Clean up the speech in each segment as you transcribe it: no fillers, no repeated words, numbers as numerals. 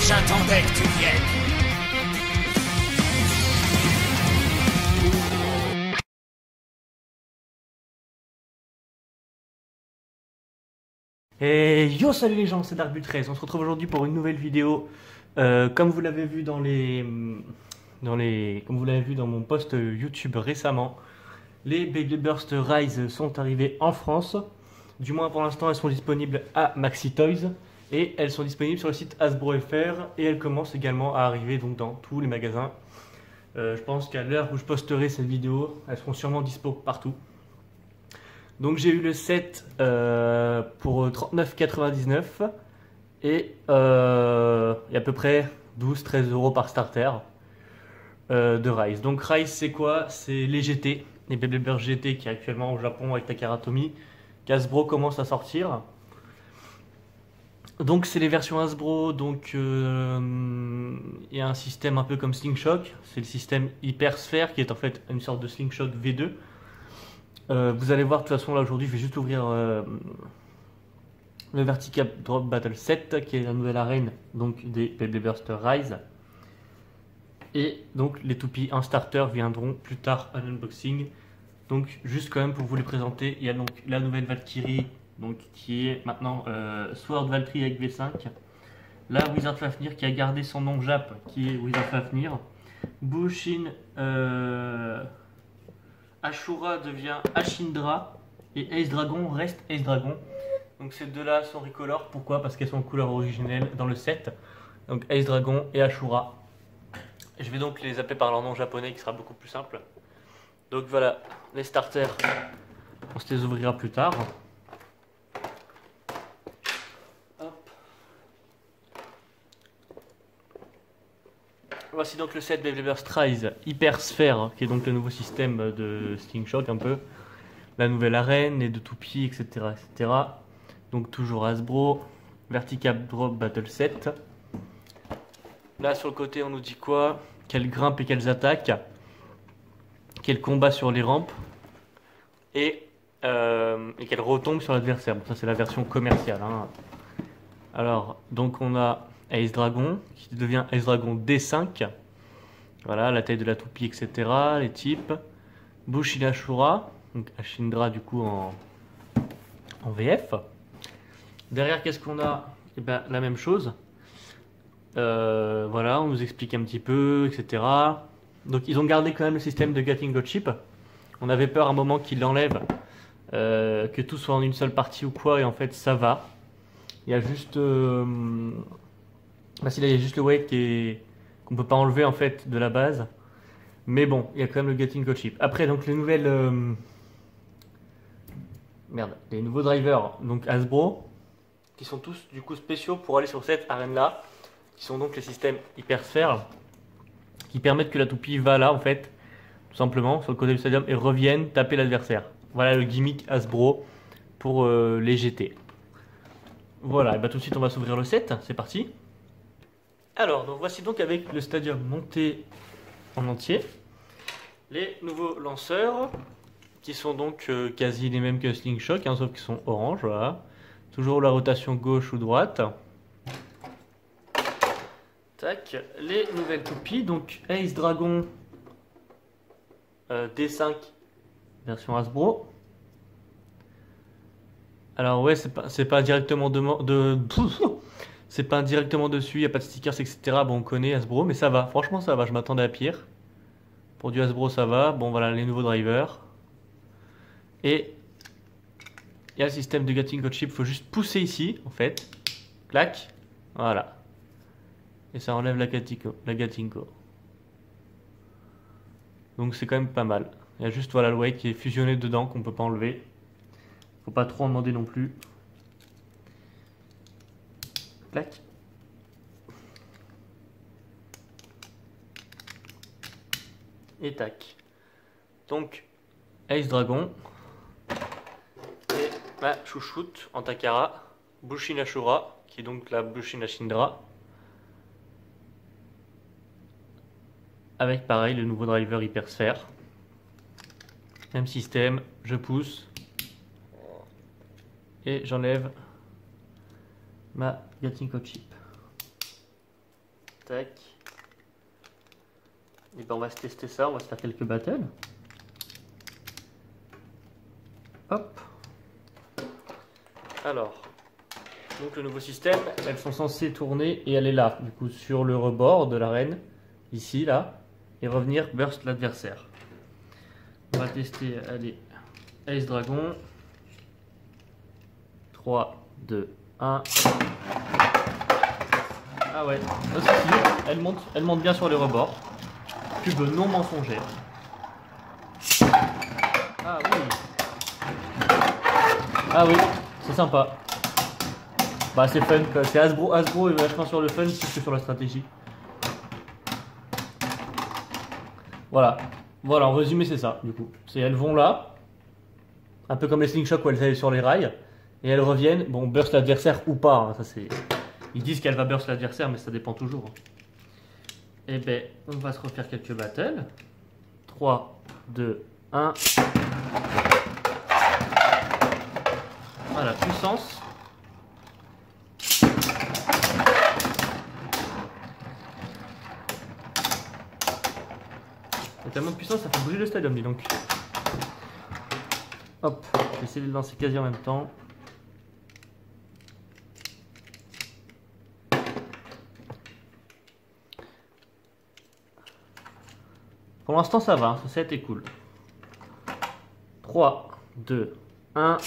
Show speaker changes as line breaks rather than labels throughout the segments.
J'attendais que tu viennes.
Et yo, salut les gens, c'est Darkbull13. On se retrouve aujourd'hui pour une nouvelle vidéo. Comme vous l'avez vu comme vous l'avez vu dans mon post YouTube récemment, les Baby Burst Rise sont arrivés en France. Du moins pour l'instant, elles sont disponibles à Maxi Toys et elles sont disponibles sur le site Hasbro FR et elles commencent également à arriver donc dans tous les magasins. Je pense qu'à l'heure où je posterai cette vidéo, elles seront sûrement dispo partout. Donc j'ai eu le set pour 39,99 et il y a à peu près 12-13 euros par starter de Rise. Donc Rise c'est quoi? C'est les GT, les Baby Burst GT qui est actuellement au Japon avec Takara Tomy, qu'Hasbro commence à sortir. Donc c'est les versions Hasbro, donc il y a un système un peu comme Slingshock, c'est le système Hyper Sphere qui est en fait une sorte de Slingshock V2. Vous allez voir de toute façon là aujourd'hui je vais juste ouvrir le Vertical Drop Battle 7 qui est la nouvelle arène donc des Baby Burst Rise. Et donc les toupies en starter viendront plus tard à l'unboxing. Donc juste quand même pour vous les présenter, il y a donc la nouvelle Valkyrie donc, qui est maintenant Sword Valkyrie avec V5. La Wizard Fafnir qui a gardé son nom Jap qui est Wizard Fafnir. Bushin Ashura devient Ashindra et Ace Dragon reste Ace Dragon. Donc ces deux-là sont recolor. Pourquoi? Parce qu'elles sont en couleur originelle dans le set. Donc Ace Dragon et Ashura. Je vais donc les appeler par leur nom japonais qui sera beaucoup plus simple. Donc voilà, les starters, on se les ouvrira plus tard. Hop. Voici donc le set Baby Burst Rise Hyper Sphere, qui est donc le nouveau système de Slingshock un peu. La nouvelle arène, les deux toupies, etc., etc. Donc toujours Hasbro, Vertical Drop Battle 7. Là sur le côté on nous dit quoi? Qu'elles grimpent et qu'elles attaquent. Qu'elles combattent sur les rampes. Et qu'elles retombent sur l'adversaire. Bon, ça c'est la version commerciale. Hein. Alors, donc on a Ace Dragon, qui devient Ace Dragon D5. Voilà, la taille de la toupie, etc. Les types. Bushin Ashura, donc Ashindra du coup en VF. Derrière, qu'est-ce qu'on a? Eh ben, la même chose. Voilà, on nous explique un petit peu, etc. Donc ils ont gardé quand même le système de Getting Got Chip. On avait peur à un moment qu'ils l'enlèvent, que tout soit en une seule partie ou quoi, et en fait ça va. Il y a juste, il y a juste le weight qu'on peut pas enlever en fait de la base. Mais bon, il y a quand même le Getting Got Chip. Après donc les nouvelles, les nouveaux drivers donc Hasbro, qui sont tous du coup spéciaux pour aller sur cette arène là, qui sont donc les systèmes Hyper Sphere, qui permettent que la toupie va là en fait, tout simplement, sur le côté du stadium et revienne taper l'adversaire. Voilà le gimmick Hasbro pour les GT. Voilà, et bah tout de suite on va s'ouvrir le set, c'est parti. Alors, donc voici donc avec le stadium monté en entier, les nouveaux lanceurs, qui sont donc quasi les mêmes que Slingshock, hein, sauf qu'ils sont orange, voilà. Toujours la rotation gauche ou droite. Tac, les nouvelles toupies, donc Ace Dragon D5 version Hasbro. Alors ouais, c'est pas directement c'est pas directement dessus, il n'y a pas de stickers, etc. Bon, on connaît Hasbro, mais ça va, franchement ça va, je m'attendais à pire. Pour du Hasbro ça va, bon voilà les nouveaux drivers. Et il y a le système de Getting Got Chip, il faut juste pousser ici, en fait. Clac, voilà. Et ça enlève la Gatinko. Donc c'est quand même pas mal. Il y a juste voilà, le weight qui est fusionné dedans qu'on peut pas enlever. Faut pas trop en demander non plus. Clac. Et tac. Donc Ace Dragon. Et ma chouchoute en Takara. Bushin Ashura, qui est donc la Bushin Ashindra. Avec pareil le nouveau driver Hyper Sphere. Même système, je pousse et j'enlève ma Getting Got Chip. Tac. Et ben on va se tester ça, on va se faire quelques battles. Hop. Alors, donc le nouveau système, elles sont censées tourner et aller là, du coup sur le rebord de l'arène, ici, là, et revenir burst l'adversaire. On va tester, allez, Ace Dragon. 3, 2, 1. Ah ouais, elle monte bien sur les rebords. Cube non mensongère. Ah oui. Ah oui, c'est sympa. Bah c'est fun quoi. C'est Hasbro est vachement sur le fun plus que sur la stratégie. Voilà. Voilà, en résumé c'est ça du coup. C'est elles vont là. Un peu comme les Slingshot où elles allaient sur les rails. Et elles reviennent. Bon, burst l'adversaire ou pas. Hein, ça c'est. Ils disent qu'elle va burst l'adversaire, mais ça dépend toujours. Et ben, on va se refaire quelques battles. 3, 2, 1. Voilà, puissance. Il y a tellement de puissance, ça fait bouger le stadium, dis donc. Hop, je vais essayer de le lancer quasi en même temps. Pour l'instant, ça va, ça a été cool. 3, 2, 1.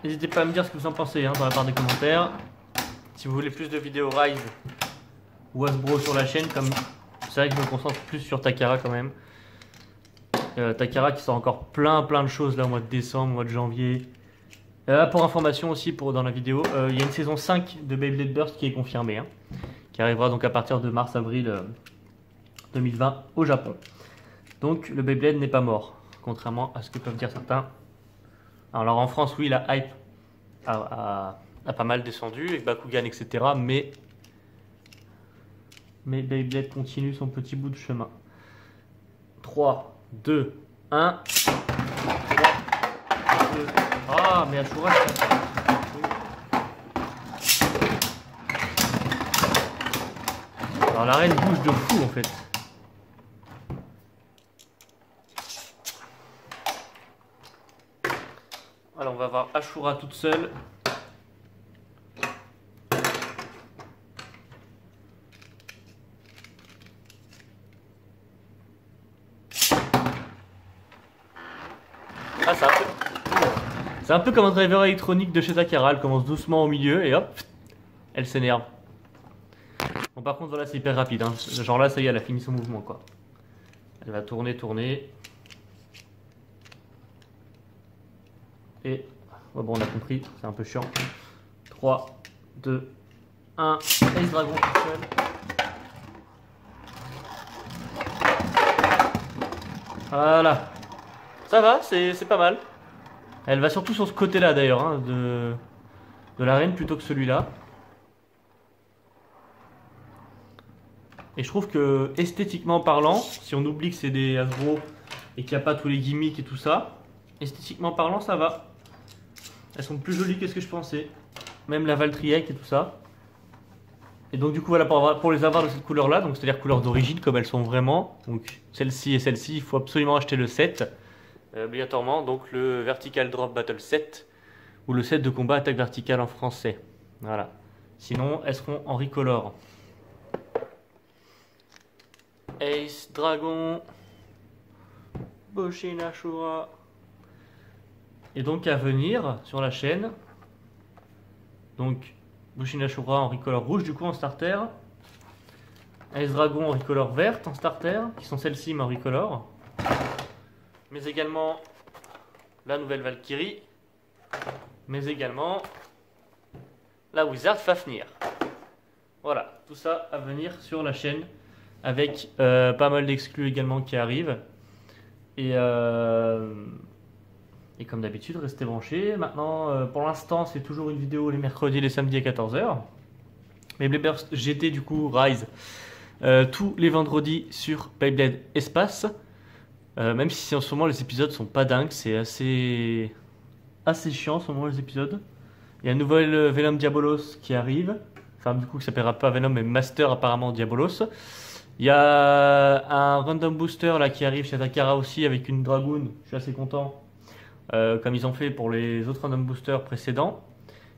N'hésitez pas à me dire ce que vous en pensez dans la barre des commentaires. Si vous voulez plus de vidéos Rise ou Hasbro sur la chaîne, comme c'est vrai que je me concentre plus sur Takara quand même. Takara qui sort encore plein de choses là au mois de décembre, au mois de janvier. Pour information aussi dans la vidéo, il y a une saison 5 de Beyblade Burst qui est confirmée, qui arrivera donc à partir de mars-avril 2020 au Japon. Donc le Beyblade n'est pas mort, contrairement à ce que peuvent dire certains. Alors en France, oui, la hype a pas mal descendu, avec Bakugan, etc. Mais Beyblade continue son petit bout de chemin. 3, 2, 1. 3, 2. Ah, mais Ashura, alors la reine bouge de fou en fait. Alors on va voir Ashura toute seule. Ah, c'est un peu comme un driver électronique de chez Takara. Elle commence doucement au milieu et hop, elle s'énerve. Bon, par contre, voilà, c'est hyper rapide. Genre là, ça y est, elle a fini son mouvement quoi. Elle va tourner. Et bon, on a compris, c'est un peu chiant. 3, 2, 1. Ace Dragon tout seul. Voilà. Ça va, c'est pas mal. Elle va surtout sur ce côté-là d'ailleurs, de l'arène plutôt que celui-là. Et je trouve que esthétiquement parlant, si on oublie que c'est des Hasbro et qu'il n'y a pas tous les gimmicks et tout ça, esthétiquement parlant, ça va. Elles sont plus jolies que ce que je pensais. Même la Valtryek et tout ça. Et donc du coup voilà, pour les avoir de cette couleur là, donc c'est-à-dire couleur d'origine comme elles sont vraiment, donc celle-ci et celle-ci, il faut absolument acheter le set, obligatoirement, donc le Vertical Drop Battle Set, ou le set de combat attaque verticale en français. Voilà. Sinon elles seront en recolor. Ace Dragon, Bushin Ashura. Et donc à venir sur la chaîne, donc Bushin Ashura en recolor rouge du coup en starter, Ace Dragon en recolor verte en starter, qui sont celles-ci mais en recolor, mais également la nouvelle Valkyrie, mais également la Wizard Fafnir. Voilà, tout ça à venir sur la chaîne, avec pas mal d'exclus également qui arrivent. Et comme d'habitude, restez branchés. Maintenant, pour l'instant, c'est toujours une vidéo les mercredis et les samedis à 14 h. Mais Beyblade Burst GT, du coup, Rise, tous les vendredis sur Beyblade Espace. Même si en ce moment les épisodes sont pas dingues, c'est assez chiant en ce moment les épisodes. Il y a un nouvel Venom Diabolos qui arrive. Enfin, du coup, qui s'appellera pas Venom, mais Master apparemment Diabolos. Il y a un Random Booster là qui arrive chez Takara aussi avec une Dragoon. Je suis assez content. Comme ils ont fait pour les autres Random Boosters précédents.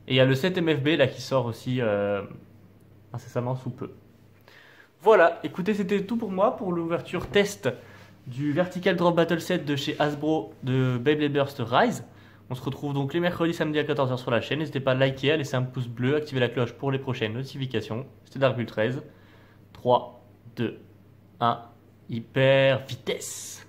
Et il y a le 7 MFB là qui sort aussi incessamment sous peu. Voilà, écoutez, c'était tout pour moi pour l'ouverture test du Vertical Drop Battle Set de chez Hasbro de Beyblade Burst Rise. On se retrouve donc les mercredis, samedi à 14h sur la chaîne. N'hésitez pas à liker, à laisser un pouce bleu, activer la cloche pour les prochaines notifications. C'était Darkbull 13. 3, 2, 1, hyper vitesse.